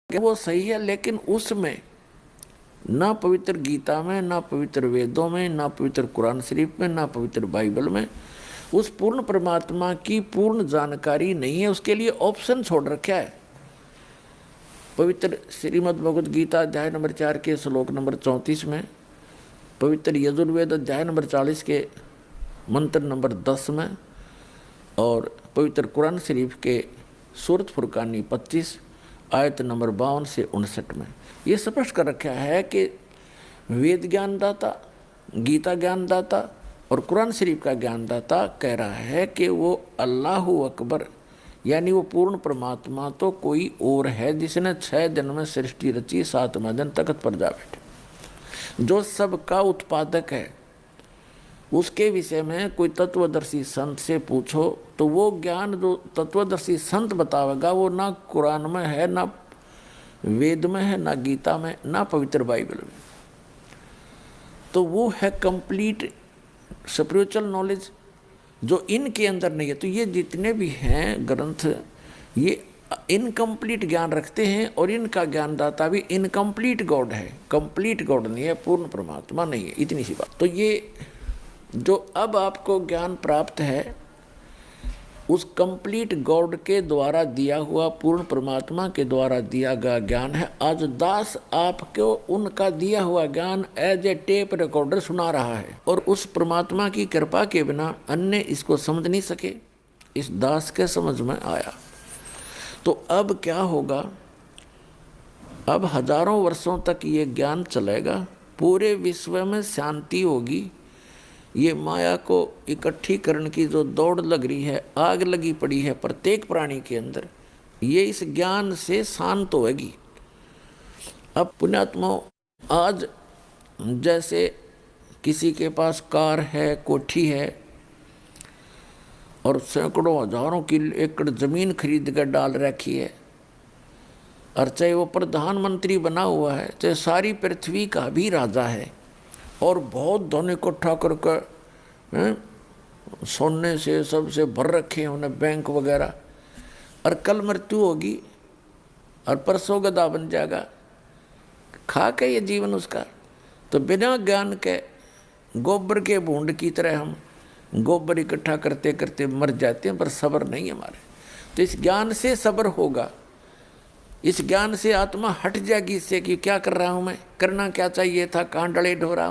वो सही है, लेकिन उसमें ना पवित्र गीता में, ना पवित्र वेदों में, ना पवित्र कुरान शरीफ में, ना पवित्र बाइबल में उस पूर्ण परमात्मा की पूर्ण जानकारी नहीं है। उसके लिए ऑप्शन छोड़ रखा है। पवित्र श्रीमद् भगवद गीता अध्याय नंबर 4 के श्लोक नंबर 34 में, पवित्र यजुर्वेद अध्याय नंबर 40 के मंत्र नंबर 10 में, और पवित्र कुरान शरीफ के सूरत फुरकानी 25 आयत नंबर 52 से 59 में ये स्पष्ट कर रखा है कि वेद ज्ञानदाता, गीता ज्ञानदाता और कुरान शरीफ का ज्ञानदाता कह रहा है कि वो अल्लाहु अकबर यानी वो पूर्ण परमात्मा तो कोई और है जिसने 6 दिन में सृष्टि रची, 7वें दिन तख्त पर जा बैठे, जो सबका उत्पादक है। उसके विषय में कोई तत्वदर्शी संत से पूछो तो वो ज्ञान जो तत्वदर्शी संत बतावेगा वो ना कुरान में है, ना वेद में है, ना गीता में, ना पवित्र बाइबल में। तो वो है कंप्लीट स्पिरिचुअल नॉलेज जो इनके अंदर नहीं है। तो ये जितने भी हैं ग्रंथ ये इनकम्प्लीट ज्ञान रखते हैं, और इनका ज्ञानदाता भी इनकम्प्लीट गॉड है, कंप्लीट गॉड नहीं है, पूर्ण परमात्मा नहीं है। इतनी सी बात। तो ये जो अब आपको ज्ञान प्राप्त है उस कंप्लीट गॉड के द्वारा दिया हुआ, पूर्ण परमात्मा के द्वारा दिया गया ज्ञान है। आज दास आपको उनका दिया हुआ ज्ञान एज ए टेप रिकॉर्डर सुना रहा है, और उस परमात्मा की कृपा के बिना अन्य इसको समझ नहीं सके। इस दास के समझ में आया। तो अब क्या होगा? अब हजारों वर्षों तक ये ज्ञान चलेगा, पूरे विश्व में शांति होगी। ये माया को इकट्ठी करने की जो दौड़ लग रही है, आग लगी पड़ी है प्रत्येक प्राणी के अंदर, ये इस ज्ञान से शांत होगी। अब पुण्यात्मा, आज जैसे किसी के पास कार है, कोठी है, और सैकड़ों हजारों की एकड़ जमीन खरीद कर डाल रखी है, और चाहे वो प्रधानमंत्री बना हुआ है, चाहे सारी पृथ्वी का भी राजा है, और बहुत धन इकट्ठा करके सोने से सबसे भर रखे हैं उन्हें बैंक वगैरह, और कल मृत्यु होगी और परसों गधा बन जाएगा, खा के ये जीवन उसका। तो बिना ज्ञान के गोबर के भूंड की तरह हम गोबर इकट्ठा करते करते मर जाते हैं, पर सब्र नहीं हमारे। तो इस ज्ञान से सब्र होगा, इस ज्ञान से आत्मा हट जाएगी इससे कि क्या कर रहा हूँ मैं, करना क्या चाहिए था, कहाँ डले ढो रहा हूँ।